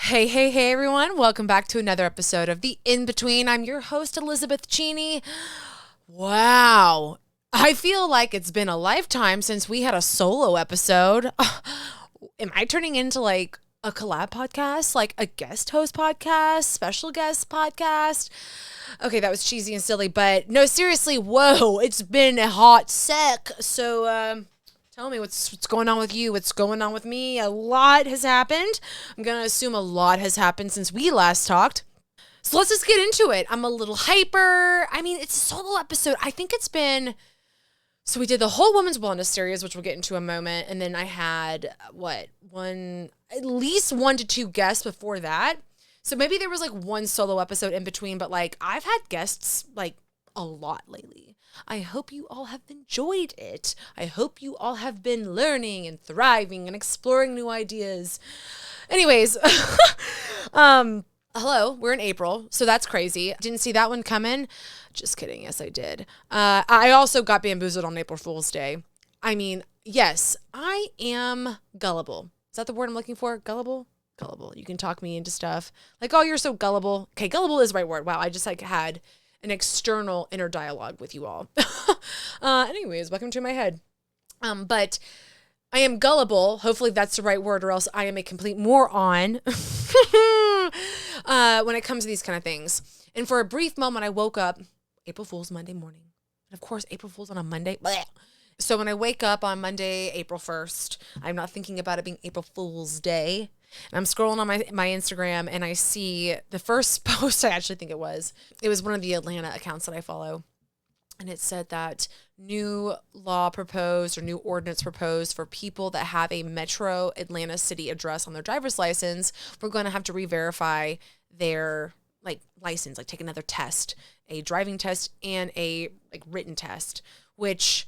Hey, everyone. Welcome back to another episode of The In-Between. I'm your host, Elizabeth Cheney. Wow. I feel like it's been a lifetime since we had a solo episode. Am I turning into like a collab podcast, like a guest host podcast, special guest podcast? Okay, that was cheesy and silly, but no, seriously, whoa, it's been a hot sec. So, tell me what's going on with you. What's going on with me? A lot has happened. I'm going to assume a lot has happened since we last talked. So let's just get into it. I'm a little hyper. I mean, it's a solo episode. I think it's been... So we did the whole Women's Wellness series, which we'll get into in a moment. And then I had, at least 1 to 2 guests before that. So maybe there was like one solo episode in between. But like I've had guests like a lot lately. I hope you all have enjoyed it. I hope you all have been learning and thriving and exploring new ideas. Anyways, hello, we're in April, so that's crazy. Didn't see that one coming. Just kidding. Yes, I did. I also got bamboozled on April Fool's Day. I mean, yes, I am gullible. Is that the word I'm looking for? Gullible? Gullible. You can talk me into stuff. Like, oh, you're so gullible. Okay, gullible is the right word. Wow, I just like had an external inner dialogue with you all. Anyways, welcome to my head. But I am gullible. Hopefully that's the right word, or else I am a complete moron when it comes to these kind of things. And for a brief moment, I woke up April Fool's Monday morning. And of course, April Fool's on a Monday. Blech. So when I wake up on Monday, April 1st, I'm not thinking about it being April Fool's Day. And I'm scrolling on my Instagram and I see the first post, I actually think it was one of the Atlanta accounts that I follow. And it said that new law proposed or new ordinance proposed for people that have a metro Atlanta city address on their driver's license. We're going to have to re-verify their license, like take another test, a driving test and a written test, which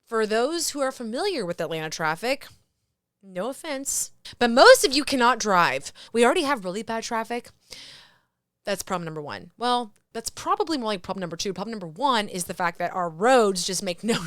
for those who are familiar with Atlanta traffic, no offense, but most of you cannot drive. We already have really bad traffic. That's problem number 1. Well, that's probably more like problem number 2. Problem number 1 is the fact that our roads just make no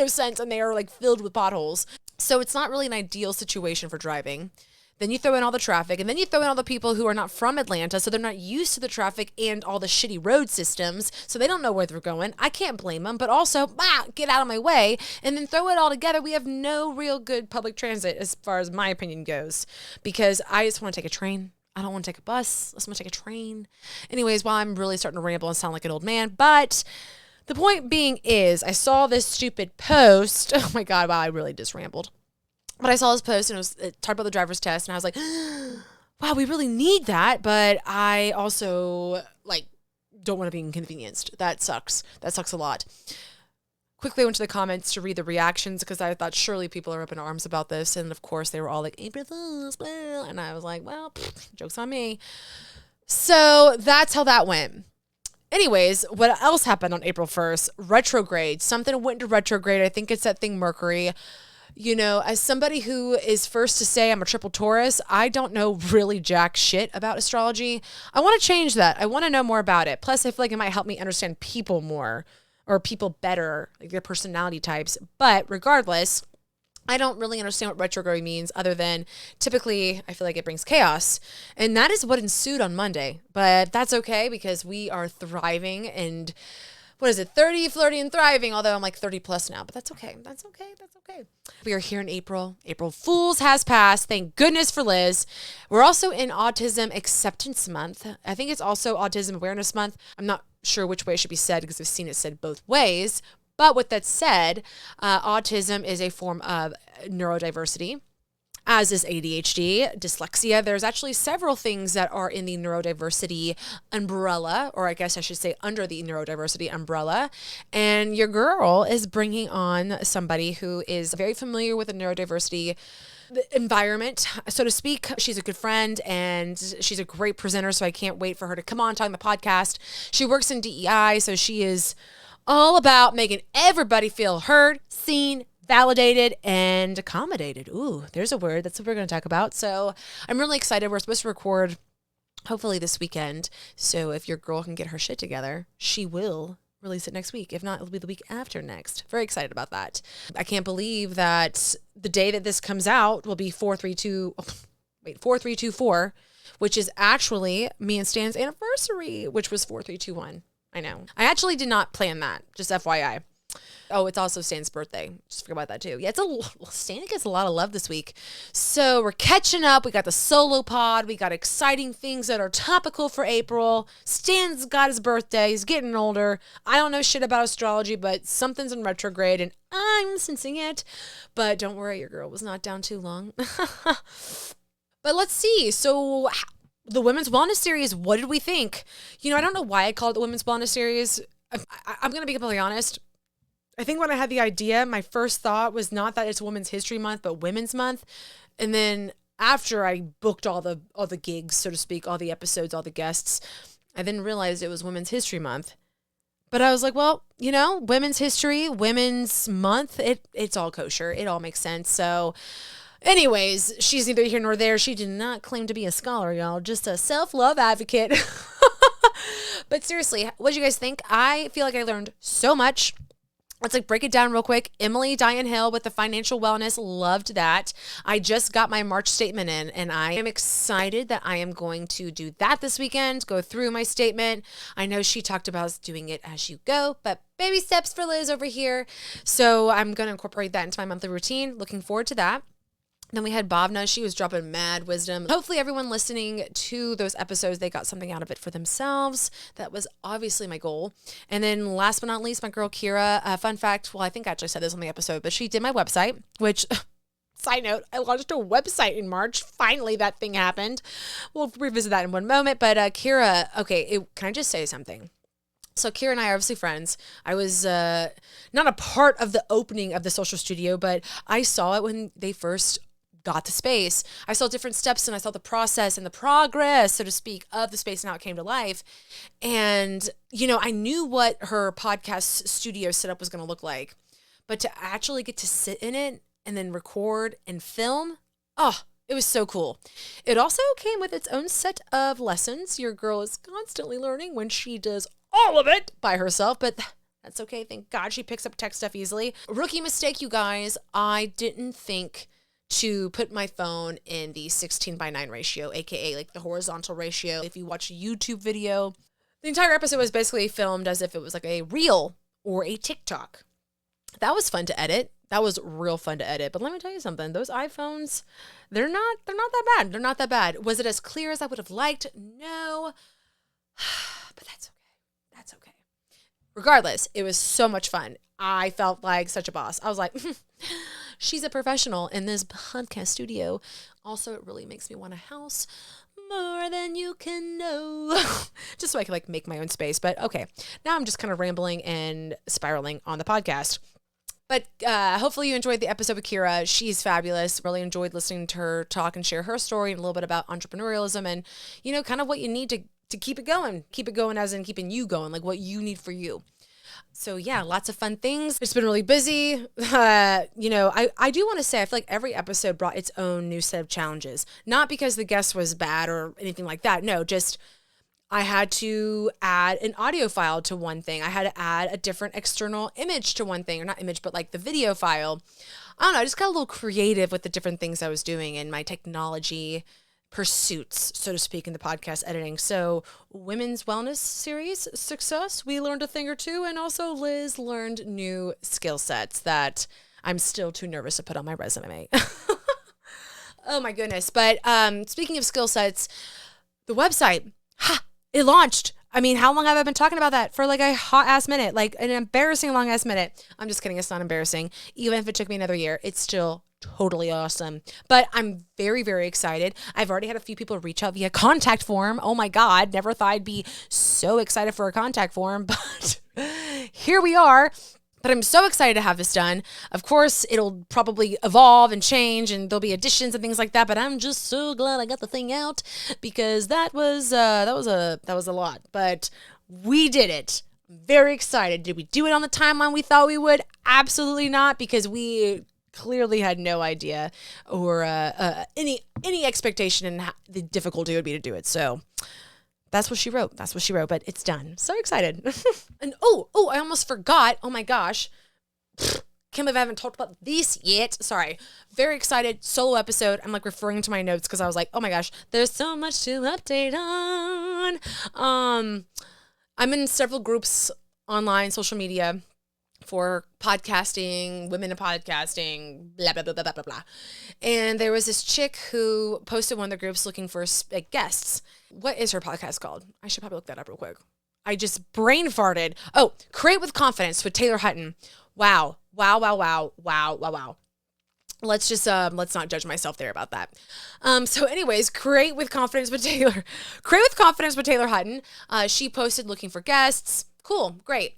sense and they are like filled with potholes. So it's not really an ideal situation for driving. Then you throw in all the traffic, and then you throw in all the people who are not from Atlanta, so they're not used to the traffic and all the shitty road systems, so they don't know where they're going. I can't blame them, but also, get out of my way, and then throw it all together. We have no real good public transit as far as my opinion goes, because I just want to take a train. I don't want to take a bus. I just want to take a train. Anyways, while I'm really starting to ramble and sound like an old man, but the point being is I saw this stupid post. Oh my God, wow, I really just rambled. But I saw this post and it talked about the driver's test and I was like, wow, we really need that. But I also don't want to be inconvenienced. That sucks. That sucks a lot. Quickly went to the comments to read the reactions because I thought surely people are up in arms about this. And of course they were all like, April Fools, blah. And I was like, well, joke's on me. So that's how that went. Anyways, what else happened on April 1st? Retrograde. Something went into retrograde. I think it's that thing Mercury. You know, as somebody who is first to say I'm a triple Taurus, I don't know really jack shit about astrology. I want to change that. I want to know more about it. Plus, I feel like it might help me understand people more or people better, like their personality types. But regardless, I don't really understand what retrograde means other than typically I feel like it brings chaos. And that is what ensued on Monday. But that's okay because we are thriving and... 30, flirty, and thriving, although I'm like 30 plus now, but that's okay. That's okay. We are here in April. April Fools has passed. Thank goodness for Liz. We're also in Autism Acceptance Month. I think it's also Autism Awareness Month. I'm not sure which way it should be said because I've seen it said both ways. But with that said, autism is a form of neurodiversity, as is ADHD, dyslexia. There's actually several things that are in the neurodiversity umbrella, or I guess I should say under the neurodiversity umbrella. And your girl is bringing on somebody who is very familiar with the neurodiversity environment, so to speak. She's a good friend and she's a great presenter, so I can't wait for her to come on the podcast. She works in DEI, so she is all about making everybody feel heard, seen, validated, and accommodated. Ooh, there's a word. That's what we're going to talk about. So I'm really excited. We're supposed to record hopefully this weekend. So if your girl can get her shit together, she will release it next week. If not, it'll be the week after next. Very excited about that. I can't believe that the day that this comes out will be 4324, which is actually me and Stan's anniversary, which was 4-3-2-1. I know. I actually did not plan that, just FYI. Oh, it's also Stan's birthday. Just forget about that too. Yeah, Stan gets a lot of love this week. So we're catching up. We got the solo pod. We got exciting things that are topical for April. Stan's got his birthday. He's getting older. I don't know shit about astrology, but something's in retrograde and I'm sensing it. But don't worry, your girl was not down too long. But let's see. So the Women's Wellness Series, what did we think? You know, I don't know why I called it the Women's Wellness Series. I'm going to be completely honest. I think when I had the idea, my first thought was not that it's Women's History Month, but Women's Month. And then after I booked all the gigs, so to speak, all the episodes, all the guests, I then realized it was Women's History Month. But I was like, well, you know, women's history, Women's Month, it's all kosher. It all makes sense. So anyways, she's neither here nor there. She did not claim to be a scholar, y'all. Just a self-love advocate. But seriously, what did you guys think? I feel like I learned so much. Let's break it down real quick. Emily Diane Hill with the financial wellness. Loved that. I just got my March statement in and I am excited that I am going to do that this weekend, go through my statement. I know she talked about doing it as you go, but baby steps for Liz over here. So I'm going to incorporate that into my monthly routine. Looking forward to that. Then we had Bhavna. She was dropping mad wisdom. Hopefully everyone listening to those episodes, they got something out of it for themselves. That was obviously my goal. And then last but not least, my girl Kira. Fun fact, well, I think I actually said this on the episode, but she did my website, which, side note, I launched a website in March. Finally, that thing happened. We'll revisit that in one moment. But Kira, okay, can I just say something? So Kira and I are obviously friends. I was not a part of the opening of the social studio, but I saw it when they first got the space. I saw different steps and I saw the process and the progress, so to speak, of the space and how it came to life. And, you know, I knew what her podcast studio setup was going to look like, but to actually get to sit in it and then record and film, oh, it was so cool. It also came with its own set of lessons. Your girl is constantly learning when she does all of it by herself, but that's okay. Thank God she picks up tech stuff easily. Rookie mistake, you guys. I didn't think to put my phone in the 16:9 ratio, aka like the horizontal ratio. If you watch a YouTube video, the entire episode was basically filmed as if it was like a reel or a TikTok. That was fun to edit. That was real fun to edit. But let me tell you something, those iPhones, they're not that bad. They're not that bad. Was it as clear as I would have liked? No. But that's okay. That's okay. Regardless, it was so much fun. I felt like such a boss. I was like, she's a professional in this podcast studio. Also, it really makes me want a house more than you can know. Just so I can make my own space. But okay, now I'm just kind of rambling and spiraling on the podcast. But hopefully you enjoyed the episode with Kira. She's fabulous. Really enjoyed listening to her talk and share her story and a little bit about entrepreneurialism and, you know, kind of what you need to keep it going. Keep it going as in keeping you going, like what you need for you. So yeah, lots of fun things. It's been really busy. You know, I do want to say, I feel like every episode brought its own new set of challenges. Not because the guest was bad or anything like that. No, just I had to add an audio file to one thing. I had to add a different external image to one thing, or not image, but like the video file. I don't know. I just got a little creative with the different things I was doing and my technology pursuits, so to speak, in the podcast editing. So Women's Wellness Series success. We learned a thing or two, and also Liz learned new skill sets that I'm still too nervous to put on my resume. Oh my goodness. But speaking of skill sets, the website, it launched. I mean, how long have I been talking about that? For like a hot ass minute, like an embarrassing long ass minute. I'm just kidding. It's not embarrassing. Even if it took me another year, it's still totally awesome. But I'm very, very excited. I've already had a few people reach out via contact form. Oh my God. Never thought I'd be so excited for a contact form, but here we are. But I'm so excited to have this done. Of course, it'll probably evolve and change and there'll be additions and things like that, but I'm just so glad I got the thing out because that was a lot, but we did it. Very excited. Did we do it on the timeline we thought we would? Absolutely not, because we clearly had no idea or any expectation in the difficulty it would be to do it. So that's what she wrote. But it's done. So excited. And I almost forgot. Oh my gosh. can't believe I haven't talked about this yet. Sorry. Very excited. Solo episode. I'm like referring to my notes because I was like, oh my gosh, there's so much to update on. I'm in several groups online, social media for podcasting, women in podcasting, blah, blah, blah, blah, blah, blah. And there was this chick who posted one of the groups looking for like, guests. What is her podcast called? I should probably look that up real quick. I just brain farted. Oh, Create with Confidence with Taylor Hutton. Wow. Let's just, let's not judge myself there about that. So anyways, Create with Confidence with Taylor Hutton. She posted looking for guests. Cool. Great.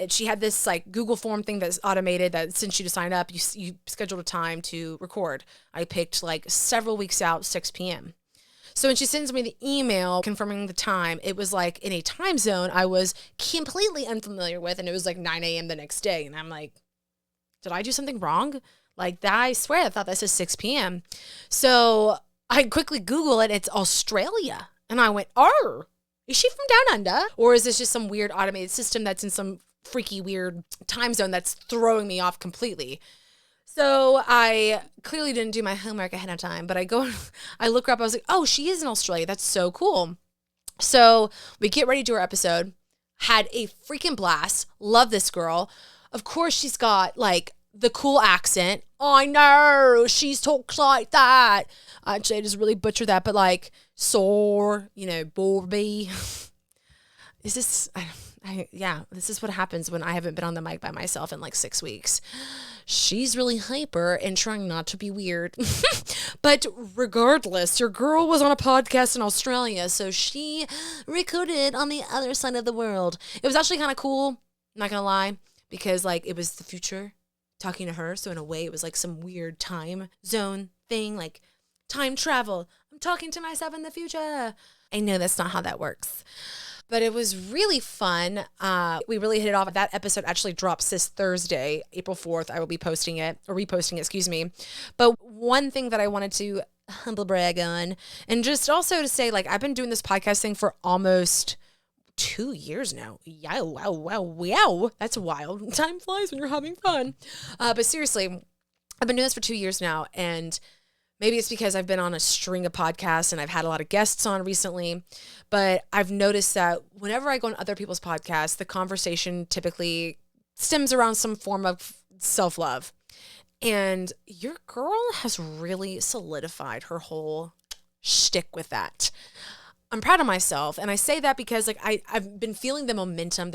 She had this like Google form thing that's automated that sends you to sign up. You scheduled a time to record. I picked like several weeks out, 6 p.m. So when she sends me the email confirming the time, it was like in a time zone I was completely unfamiliar with, and it was like 9 a.m. the next day. And I'm like, did I do something wrong? Like that, I swear I thought that says 6 p.m. So I quickly Google it. It's Australia. And I went, oh, is she from down under? Or is this just some weird automated system that's in some freaky weird time zone that's throwing me off completely? So I clearly didn't do my homework ahead of time, but I look her up. I was like, oh, she is in Australia. That's so cool. So we get ready to do our episode. Had a freaking blast. Love this girl. Of course, she's got like the cool accent. Oh, I know. She talks like that. Actually, I just really butchered that, but like sore, Borby. Is this... yeah, this is what happens when I haven't been on the mic by myself in like 6 weeks. She's really hyper and trying not to be weird. But regardless, your girl was on a podcast in Australia, so she recorded on the other side of the world. It was actually kind of cool, not gonna lie, because like it was the future talking to her. So in a way, it was like some weird time zone thing, like time travel. I'm talking to myself in the future. I know that's not how that works. But it was really fun. We really hit it off. That episode actually drops this Thursday, April 4th. I will be posting it, or reposting it, excuse me. But one thing that I wanted to humble brag on, and just also to say, like, I've been doing this podcast thing for almost 2 years now. Wow. That's wild. Time flies when you're having fun. But seriously, I've been doing this for 2 years now, and maybe it's because I've been on a string of podcasts and I've had a lot of guests on recently, but I've noticed that whenever I go on other people's podcasts, the conversation typically stems around some form of self-love. And your girl has really solidified her whole shtick with that. I'm proud of myself. And I say that because like I've been feeling the momentum,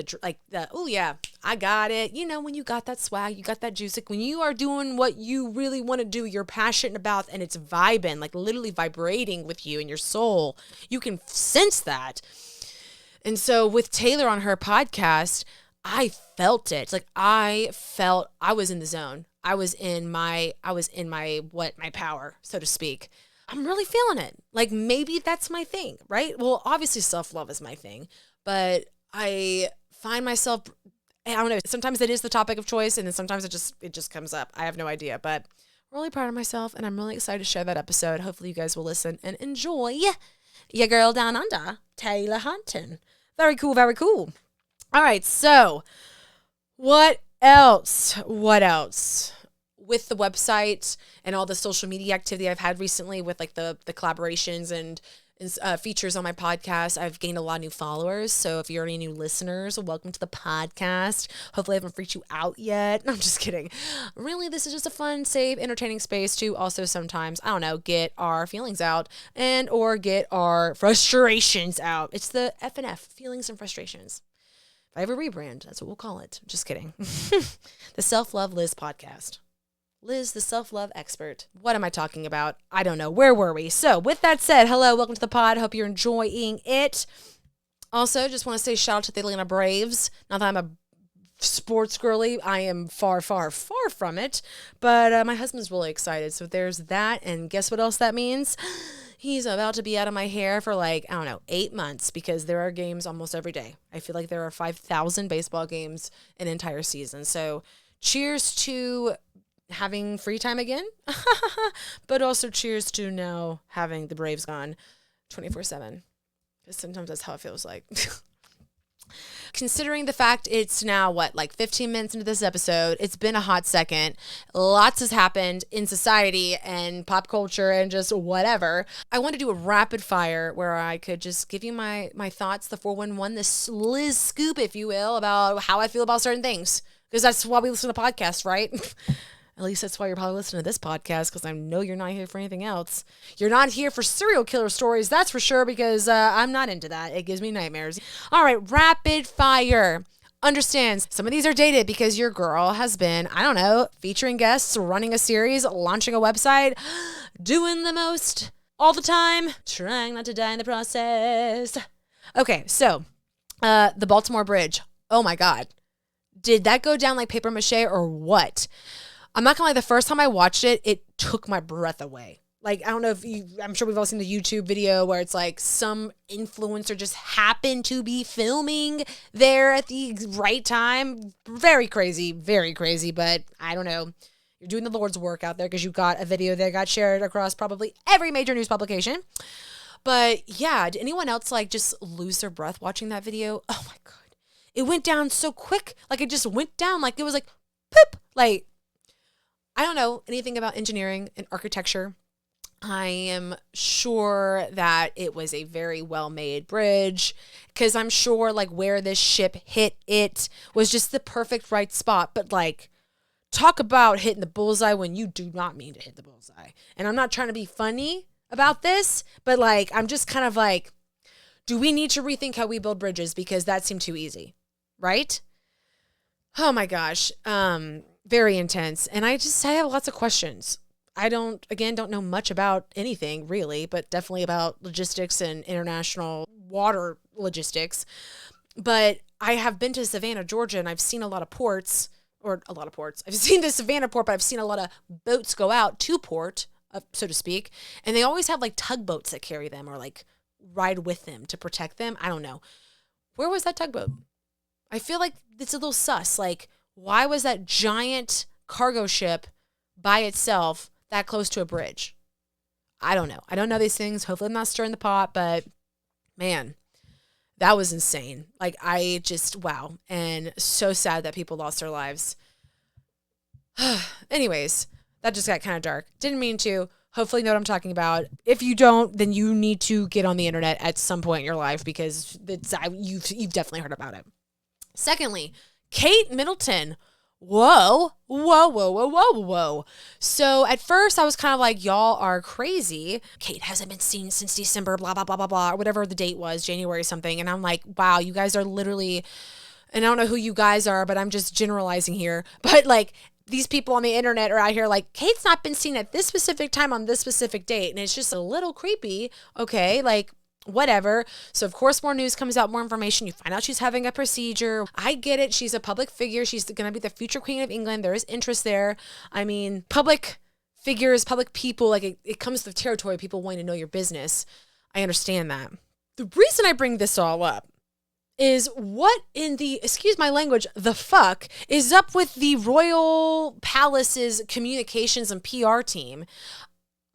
oh yeah, I got it. When you got that swag, you got that juice. Like when you are doing what you really want to do, you're passionate about, and it's vibing, like literally vibrating with you in your soul. You can sense that. And so with Taylor on her podcast, I felt it. Like I felt I was in the zone. I was in my power, so to speak. I'm really feeling it. Like maybe that's my thing, right? Well, obviously self-love is my thing, but I find myself, I don't know, sometimes it is the topic of choice, and then sometimes it just comes up. I have no idea, but I'm really proud of myself, and I'm really excited to share that episode. Hopefully you guys will listen and enjoy your girl down under, Taylor Hutton. Very cool, very cool. All right, so what else? With the website and all the social media activity I've had recently with like the collaborations and features on my podcast, I've gained a lot of new followers. So if you're any new listeners, welcome to the podcast. Hopefully I haven't freaked you out yet. No, I'm just kidding. Really, this is just a fun, safe, entertaining space to also sometimes, I don't know, get our feelings out and or get our frustrations out. It's the F&F, feelings and frustrations. If I ever rebrand, that's what we'll call it. Just kidding. The Self-Love Liz podcast. Liz, the self-love expert. What am I talking about? I don't know. Where were we? So with that said, hello, welcome to the pod. Hope you're enjoying it. Also, just want to say shout out to the Atlanta Braves. Not that I'm a sports girly. I am far, far, far from it. But my husband's really excited. So there's that. And guess what else that means? He's about to be out of my hair for 8 months because there are games almost every day. I feel like there are 5,000 baseball games an entire season. So cheers to having free time again, but also cheers to now having the Braves gone 24/7. Because sometimes that's how it feels like. Considering the fact it's now, like 15 minutes into this episode, it's been a hot second. Lots has happened in society and pop culture and just whatever. I want to do a rapid fire where I could just give you my thoughts, the 411, the Liz scoop, if you will, about how I feel about certain things. Because that's why we listen to podcasts, right? At least that's why you're probably listening to this podcast, because I know you're not here for anything else. You're not here for serial killer stories, that's for sure, because I'm not into that. It gives me nightmares. All right, rapid fire. Understand, some of these are dated because your girl has been, I don't know, featuring guests, running a series, launching a website, doing the most all the time, trying not to die in the process. Okay, so the Baltimore Bridge. Oh my God. Did that go down like paper mache or what? I'm not gonna lie, the first time I watched it, it took my breath away. Like, I don't know if I'm sure we've all seen the YouTube video where it's like some influencer just happened to be filming there at the right time. Very crazy, but I don't know. You're doing the Lord's work out there because you got a video that got shared across probably every major news publication. But yeah, did anyone else like just lose their breath watching that video? Oh my God. It went down so quick. Like it just went down like it was like, poop. Like, I don't know anything about engineering and architecture. I am sure that it was a very well-made bridge because I'm sure like where this ship hit it was just the perfect right spot. But like, talk about hitting the bullseye when you do not mean to hit the bullseye. And I'm not trying to be funny about this, but like, I'm just kind of like, do we need to rethink how we build bridges? Because that seemed too easy, right? Oh my gosh. Very intense. And I have lots of questions. I don't know much about anything really, but definitely about logistics and international water logistics. But I have been to Savannah, Georgia, and I've seen a lot of ports. I've seen the Savannah port, but I've seen a lot of boats go out to port, so to speak. And they always have like tugboats that carry them or like ride with them to protect them. I don't know. Where was that tugboat? I feel like it's a little sus. Like, why was that giant cargo ship by itself that close to a bridge? I don't know. I don't know these things. Hopefully I'm not stirring the pot, but man, that was insane. Like wow. And so sad that people lost their lives. Anyways, that just got kind of dark. Didn't mean to. Hopefully you know what I'm talking about. If you don't, then you need to get on the internet at some point in your life because you've definitely heard about it. Secondly, Kate Middleton. Whoa. So at first I was kind of like, y'all are crazy. Kate hasn't been seen since December, blah, blah, blah, blah, blah, or whatever the date was, January something. And I'm like, wow, you guys are literally, and I don't know who you guys are, but I'm just generalizing here. But like these people on the internet are out here like, Kate's not been seen at this specific time on this specific date. And it's just a little creepy. Okay, like, whatever. So of course more news comes out, more information. You find out she's having a procedure. I get it. She's a public figure. She's going to be the future queen of England. There is interest there. I mean, public figures, public people, like it comes to the territory of people wanting to know your business. I understand that. The reason I bring this all up is what in the, excuse my language, the fuck is up with the Royal Palace's communications and PR team?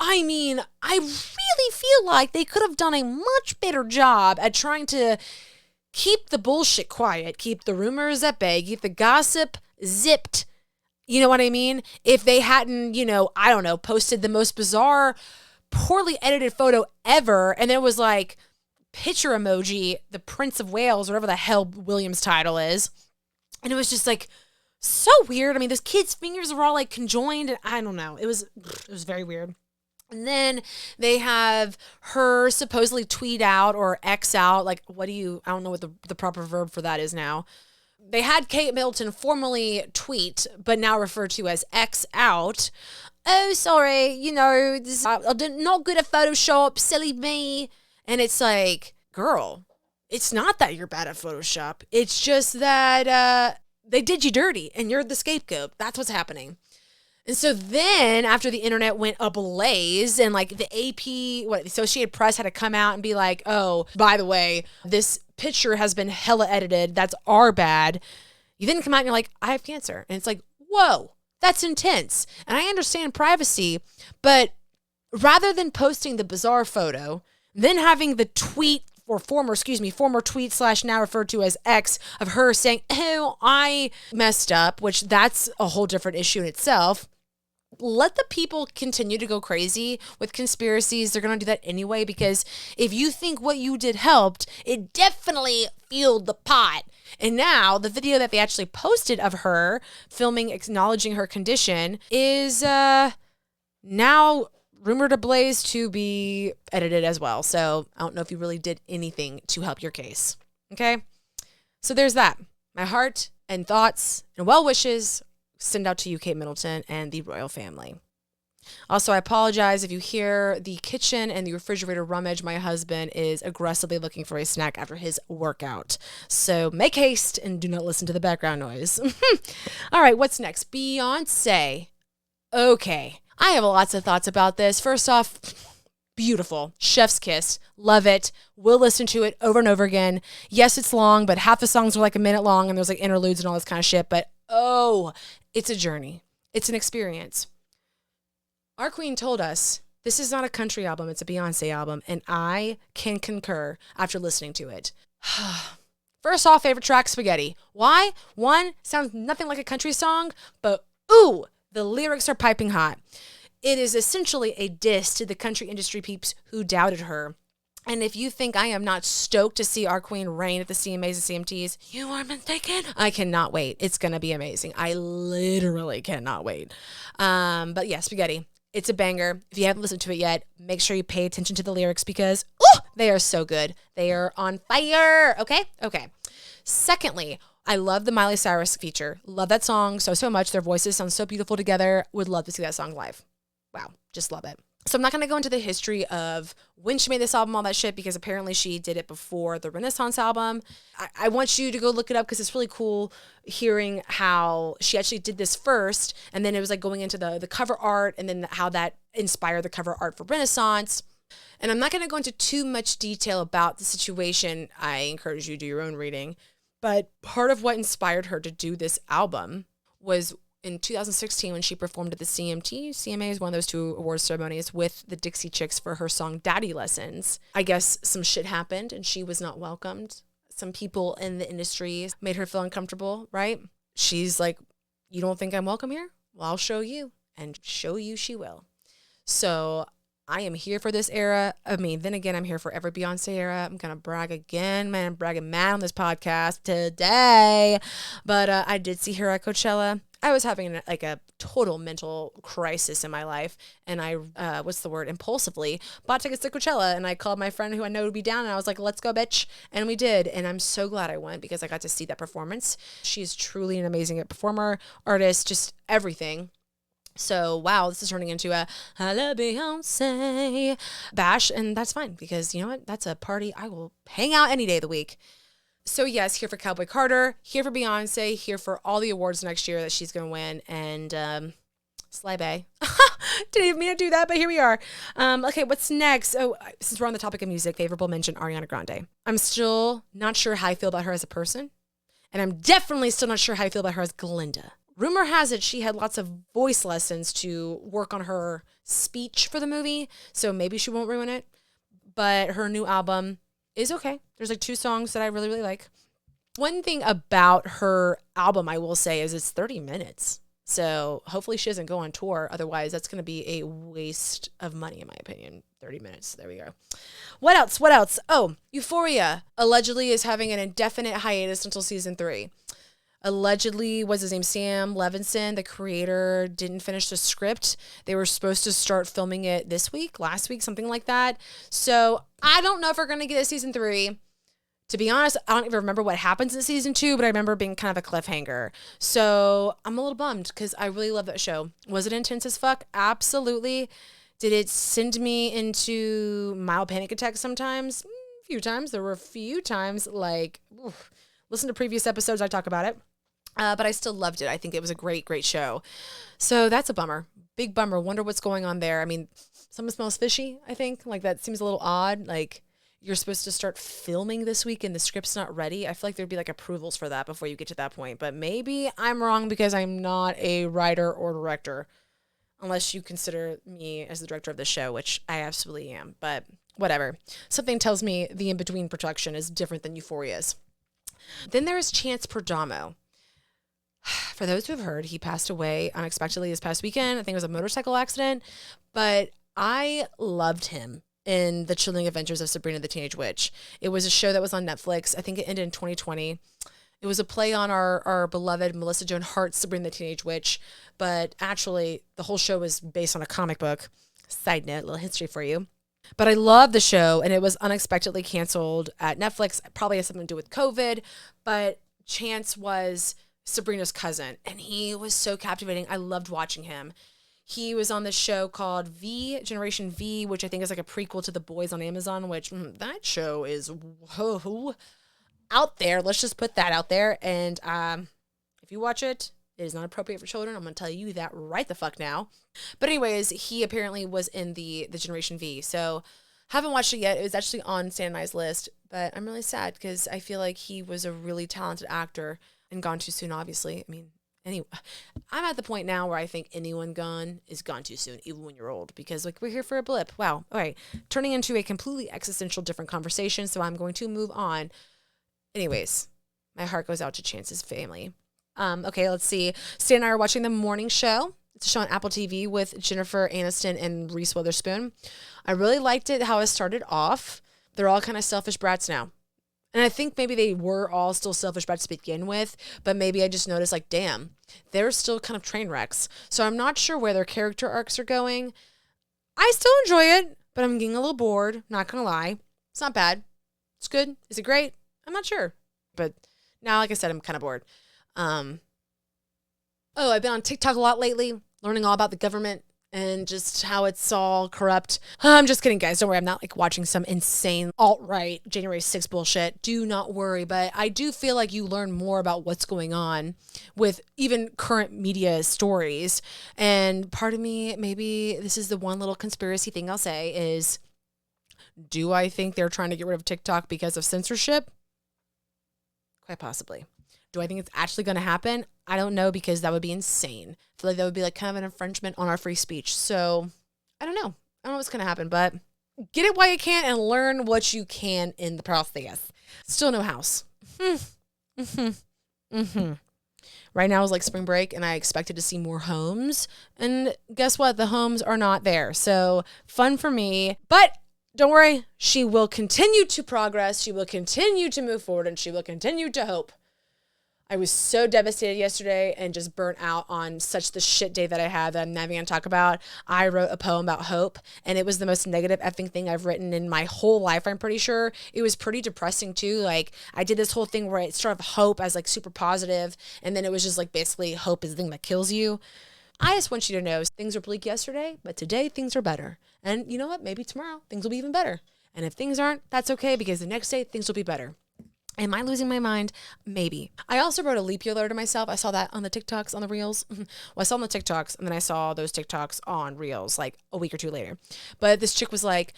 I mean, I really feel like they could have done a much better job at trying to keep the bullshit quiet, keep the rumors at bay, keep the gossip zipped. You know what I mean? If they hadn't, I don't know, posted the most bizarre, poorly edited photo ever, and there was like picture emoji, the Prince of Wales, whatever the hell William's title is. And it was just like so weird. I mean, those kids' fingers were all like conjoined. And I don't know. It was very weird. And then they have her supposedly tweet out or X out. Like, I don't know what the proper verb for that is now. They had Kate Middleton formerly tweet, but now referred to as X out. Oh, sorry, this not good at Photoshop, silly me. And it's like, girl, it's not that you're bad at Photoshop. It's just that they did you dirty and you're the scapegoat. That's what's happening. And so then after the internet went ablaze and like the AP, the Associated Press had to come out and be like, oh, by the way, this picture has been hella edited. That's our bad. You then come out and you're like, I have cancer. And it's like, whoa, that's intense. And I understand privacy, but rather than posting the bizarre photo, then having the tweet former tweet / now referred to as ex of her saying, oh, I messed up, which that's a whole different issue in itself. Let the people continue to go crazy with conspiracies. They're going to do that anyway, because if you think what you did helped, it definitely fueled the pot. And now the video that they actually posted of her filming, acknowledging her condition is now rumored ablaze to be edited as well. So I don't know if you really did anything to help your case. Okay. So there's that. My heart and thoughts and well wishes send out to you, Kate Middleton, and the royal family. Also, I apologize if you hear the kitchen and the refrigerator rummage. My husband is aggressively looking for a snack after his workout. So make haste and do not listen to the background noise. All right, what's next? Beyonce. Okay, I have lots of thoughts about this. First off, beautiful. Chef's kiss. Love it. We'll listen to it over and over again. Yes, it's long, but half the songs are like a minute long and there's like interludes and all this kind of shit. But oh, it's a journey. It's an experience. Our queen told us this is not a country album, it's a Beyonce album, and I can concur after listening to it. First off, favorite track, Spaghetti. Why? One, sounds nothing like a country song, but ooh, the lyrics are piping hot. It is essentially a diss to the country industry peeps who doubted her. And if you think I am not stoked to see our queen reign at the CMAs and CMTs, you are mistaken. I cannot wait. It's going to be amazing. I literally cannot wait. But yeah, Spaghetti. It's a banger. If you haven't listened to it yet, make sure you pay attention to the lyrics because they are so good. They are on fire. Okay. Secondly, I love the Miley Cyrus feature. Love that song so much. Their voices sound so beautiful together. Would love to see that song live. Wow. Just love it. So I'm not going to go into the history of when she made this album, all that shit, because apparently she did it before the Renaissance album. I want you to go look it up because it's really cool hearing how she actually did this first. And then it was like going into the cover art and then how that inspired the cover art for Renaissance. And I'm not going to go into too much detail about the situation. I encourage you to do your own reading. But part of what inspired her to do this album was in 2016 when she performed at the CMT. CMA is one of those two awards ceremonies with the Dixie Chicks for her song Daddy Lessons. I guess some shit happened and she was not welcomed. Some people in the industry made her feel uncomfortable, right? She's like, you don't think I'm welcome here? Well, I'll show you, and show you she will. So I am here for this era. I mean, then again, I'm here for every Beyonce era. I'm going to brag again, man. I'm bragging mad on this podcast today. But I did see her at Coachella. I was having a total mental crisis in my life. And I, impulsively bought tickets to Coachella. And I called my friend who I know would be down. And I was like, let's go, bitch. And we did. And I'm so glad I went because I got to see that performance. She's truly an amazing performer, artist, just everything. So, wow, this is turning into a I love Beyonce bash. And that's fine because, you know what? That's a party I will hang out any day of the week. So, yes, here for Cowboy Carter, here for Beyonce, here for all the awards next year that she's going to win. And Sly Bay. Didn't even mean to do that, but here we are. Okay, what's next? Oh, since we're on the topic of music, favorable mention, Ariana Grande. I'm still not sure how I feel about her as a person. And I'm definitely still not sure how I feel about her as Glinda. Rumor has it she had lots of voice lessons to work on her speech for the movie, so maybe she won't ruin it. But her new album is okay. There's like 2 songs that I really, really like. One thing about her album, I will say, is it's 30 minutes. So hopefully she doesn't go on tour. Otherwise, that's going to be a waste of money, in my opinion. 30 minutes. There we go. What else? Oh, Euphoria allegedly is having an indefinite hiatus until season 3. Allegedly, what's his name? Sam Levinson, the creator, didn't finish the script. They were supposed to start filming it this week, last week, something like that. So I don't know if we're going to get a season 3. To be honest, I don't even remember what happens in season 2, but I remember being kind of a cliffhanger. So I'm a little bummed because I really love that show. Was it intense as fuck? Absolutely. Did it send me into mild panic attacks sometimes? A few times. There were a few times like, listen to previous episodes, I talk about it. But I still loved it. I think it was a great, great show. So that's a bummer. Big bummer. Wonder what's going on there. I mean, something smells fishy, I think. Like, that seems a little odd. Like, you're supposed to start filming this week and the script's not ready. I feel like there'd be, like, approvals for that before you get to that point. But maybe I'm wrong because I'm not a writer or director. Unless you consider me as the director of the show, which I absolutely am. But whatever. Something tells me the in-between production is different than Euphoria's. Then there is Chance Perdomo. For those who have heard, he passed away unexpectedly this past weekend. I think it was a motorcycle accident, but I loved him in The Chilling Adventures of Sabrina the Teenage Witch. It was a show that was on Netflix. I think it ended in 2020. It was a play on our beloved Melissa Joan Hart's Sabrina the Teenage Witch, but actually the whole show was based on a comic book. Side note, little history for you. But I love the show, and it was unexpectedly canceled at Netflix. It probably has something to do with COVID, but Chance was Sabrina's cousin, and he was so captivating. I loved watching him. He was on this show called Generation V, which I think is like a prequel to The Boys on Amazon, which that show is out there. Let's just put that out there. And if you watch it, it is not appropriate for children. I'm going to tell you that right the fuck now. But anyways, he apparently was in the Generation V. So haven't watched it yet. It was actually on Stan and I's list, but I'm really sad because I feel like he was a really talented actor and gone too soon, obviously. I mean, anyway, I'm at the point now where I think anyone gone is gone too soon, even when you're old, because like we're here for a blip. Wow. All right. Turning into a completely existential different conversation. So I'm going to move on. Anyways, my heart goes out to Chance's family. Okay, let's see. Stan and I are watching The Morning Show. It's a show on Apple TV with Jennifer Aniston and Reese Witherspoon. I really liked it, how it started off. They're all kind of selfish brats now. And I think maybe they were all still selfish brats to begin with, but maybe I just noticed like, damn, they're still kind of train wrecks. So I'm not sure where their character arcs are going. I still enjoy it, but I'm getting a little bored, not gonna lie. It's not bad. It's good. Is it great? I'm not sure. But now, like I said, I'm kind of bored. I've been on TikTok a lot lately, learning all about the government and just how it's all corrupt. I'm just kidding, guys. Don't worry. I'm not like watching some insane alt-right January 6th bullshit. Do not worry. But I do feel like you learn more about what's going on with even current media stories. And part of me, maybe this is the one little conspiracy thing I'll say is, do I think they're trying to get rid of TikTok because of censorship? Quite possibly. Do I think it's actually going to happen? I don't know, because that would be insane. I feel like that would be like kind of an infringement on our free speech. So I don't know. I don't know what's going to happen, but get it while you can and learn what you can in the process. Still no house. Right now is like spring break and I expected to see more homes. And guess what? The homes are not there. So fun for me, but don't worry. She will continue to progress. She will continue to move forward and she will continue to hope. I was so devastated yesterday and just burnt out on such the shit day that I had that I'm never going to talk about. I wrote a poem about hope, and it was the most negative effing thing I've written in my whole life, I'm pretty sure. It was pretty depressing, too. Like, I did this whole thing where it started with hope as, like, super positive, and then it was just, like, basically hope is the thing that kills you. I just want you to know things were bleak yesterday, but today things are better. And you know what? Maybe tomorrow things will be even better. And if things aren't, that's okay, because the next day things will be better. Am I losing my mind? Maybe. I also wrote a leap year letter to myself. I saw that on the TikToks, on the Reels. Well, I saw them on the TikToks, and then I saw those TikToks on Reels like a week or two later. But this chick was like,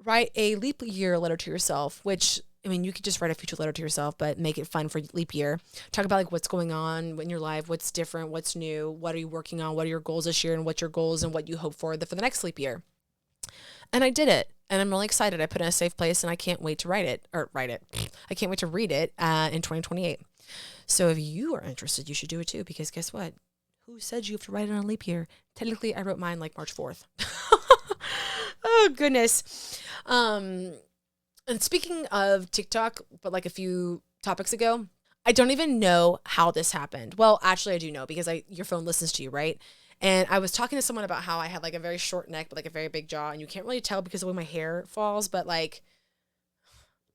write a leap year letter to yourself, which, I mean, you could just write a future letter to yourself, but make it fun for leap year. Talk about like what's going on in your life, what's different, what's new, what are you working on, what are your goals this year, and what's your goals and what you hope for the next leap year. And I did it. And I'm really excited. I put it in a safe place and I can't wait to write it. I can't wait to read it in 2028. So if you are interested, you should do it too, because guess what? Who said you have to write it on a leap year? Technically, I wrote mine like March 4th. Oh, goodness. And speaking of TikTok, but like a few topics ago, I don't even know how this happened. Well, actually, I do know, because your phone listens to you, right? And I was talking to someone about how I had like a very short neck, but like a very big jaw. And you can't really tell because of the way my hair falls. But like,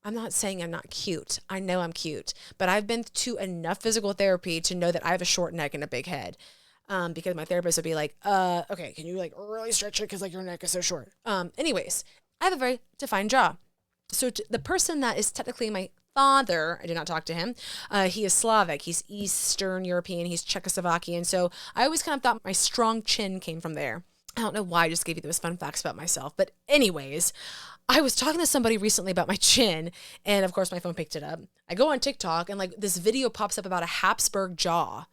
I'm not saying I'm not cute. I know I'm cute. But I've been to enough physical therapy to know that I have a short neck and a big head. Because my therapist would be like, okay, can you like really stretch it? Because like your neck is so short. Anyways, I have a very defined jaw. So the person that is technically my father, I did not talk to him. He is Slavic. He's Eastern European. He's Czechoslovakian. So I always kind of thought my strong chin came from there. I don't know why I just gave you those fun facts about myself. But anyways, I was talking to somebody recently about my chin. And of course, my phone picked it up. I go on TikTok and like this video pops up about a Habsburg jaw.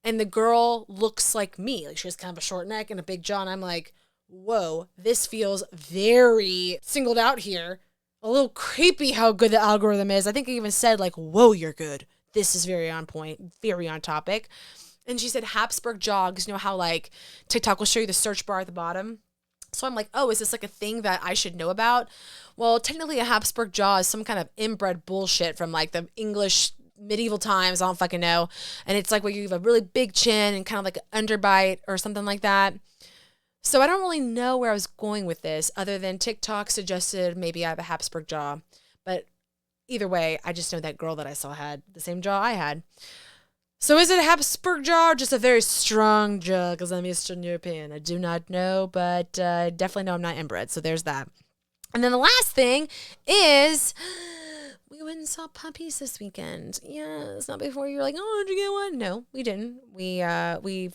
And the girl looks like me. Like she has kind of a short neck and a big jaw. And I'm like, whoa, this feels very singled out here. A little creepy how good the algorithm is. I think I even said like, whoa, you're good. This is very on point, very on topic. And she said Habsburg jogs, you know how like TikTok will show you the search bar at the bottom? So I'm like, oh, is this like a thing that I should know about? Well, technically a Habsburg jaw is some kind of inbred bullshit from like the English medieval times. I don't fucking know. And it's like where you have a really big chin and kind of like an underbite or something like that. So I don't really know where I was going with this other than TikTok suggested maybe I have a Habsburg jaw. But either way, I just know that girl that I saw had the same jaw I had. So is it a Habsburg jaw or just a very strong jaw because I'm Eastern European? I do not know, but definitely know I'm not inbred. So there's that. And then the last thing is we went and saw puppies this weekend. Yeah, it's not before you're like, oh, did you get one? No, we didn't. We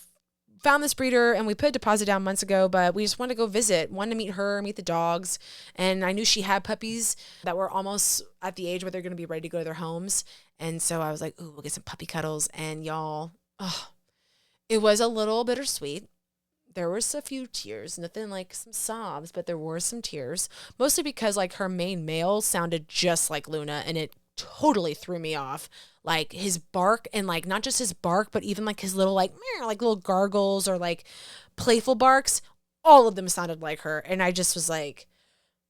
found this breeder and we put a deposit down months ago, but we just wanted to go visit, wanted to meet her, meet the dogs. And I knew she had puppies that were almost at the age where they're going to be ready to go to their homes. And so I was like, ooh, we'll get some puppy cuddles. And y'all, it was a little bittersweet. There was a few tears, nothing like some sobs, but there were some tears, mostly because like her main male sounded just like Luna and it totally threw me off. Like his bark and like not just his bark, but even like his little like little gargles or like playful barks, all of them sounded like her. And I just was like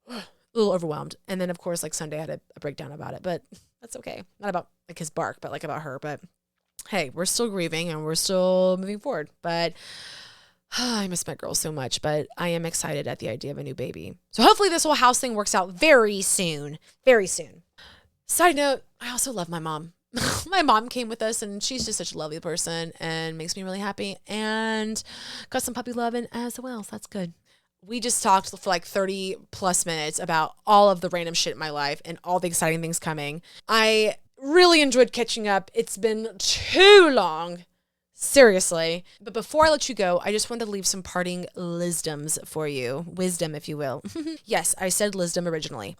a little overwhelmed. And then of course like Sunday I had a breakdown about it, but that's okay. Not about like his bark, but like about her. But hey, we're still grieving and we're still moving forward. But I miss my girl so much, but I am excited at the idea of a new baby. So hopefully this whole house thing works out very soon. Very soon. Side note, I also love my mom. My mom came with us and she's just such a lovely person and makes me really happy and got some puppy loving as well. So that's good. We just talked for like 30 plus minutes about all of the random shit in my life and all the exciting things coming. I really enjoyed catching up. It's been too long. Seriously. But before I let you go, I just wanted to leave some parting lisdoms for you. Wisdom, if you will. Yes, I said lisdom originally.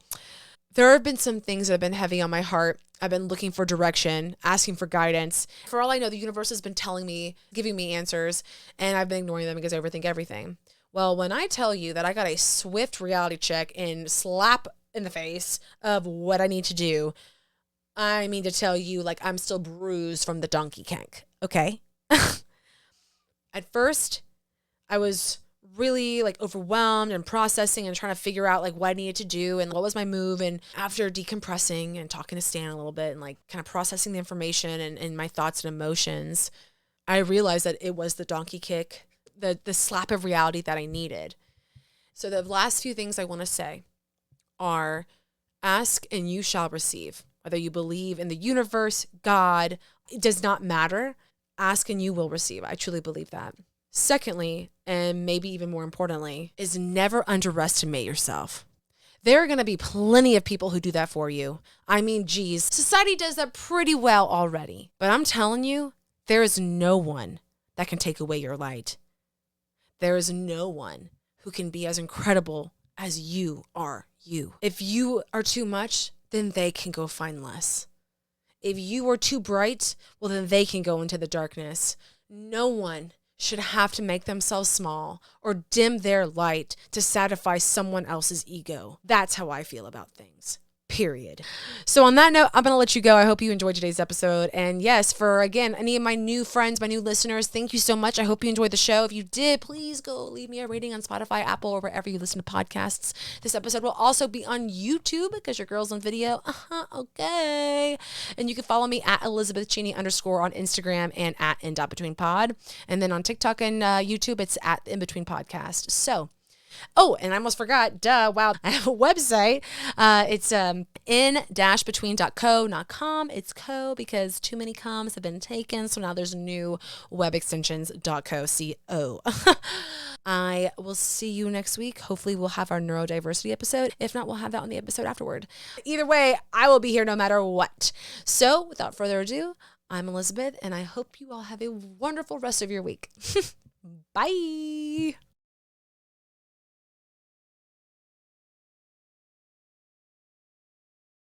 There have been some things that have been heavy on my heart. I've been looking for direction, asking for guidance. For all I know, the universe has been telling me, giving me answers, and I've been ignoring them because I overthink everything. Well, when I tell you that I got a swift reality check and slap in the face of what I need to do, I mean to tell you like I'm still bruised from the donkey kink. Okay? At first, I was really like overwhelmed and processing and trying to figure out like what I needed to do and what was my move. And after decompressing and talking to Stan a little bit and like kind of processing the information and my thoughts and emotions, I realized that it was the donkey kick, the slap of reality that I needed. So the last few things I want to say are ask and you shall receive. Whether you believe in the universe, God, it does not matter. Ask and you will receive. I truly believe that. Secondly, and maybe even more importantly, is never underestimate yourself. There are going to be plenty of people who do that for you. I mean, geez, society does that pretty well already. But I'm telling you, there is no one that can take away your light. There is no one who can be as incredible as you are you. If you are too much, then they can go find less. If you are too bright, well, then they can go into the darkness. No one should have to make themselves small or dim their light to satisfy someone else's ego. That's how I feel about things. Period. So on that note, I'm going to let you go. I hope you enjoyed today's episode. And yes, for again, any of my new friends, my new listeners, thank you so much. I hope you enjoyed the show. If you did, please go leave me a rating on Spotify, Apple, or wherever you listen to podcasts. This episode will also be on YouTube because your girl's on video. Okay. And you can follow me at ElizabethCheney_ on Instagram and at @InDotBetweenPod. And then on TikTok and YouTube, it's at InBetween Podcast. So, oh, and I almost forgot, wow, I have a website. It's in-between.co, not com. It's co because too many coms have been taken. So now there's new web extensions.co, C-O. I will see you next week. Hopefully we'll have our neurodiversity episode. If not, we'll have that on the episode afterward. Either way, I will be here no matter what. So without further ado, I'm Elizabeth, and I hope you all have a wonderful rest of your week. Bye.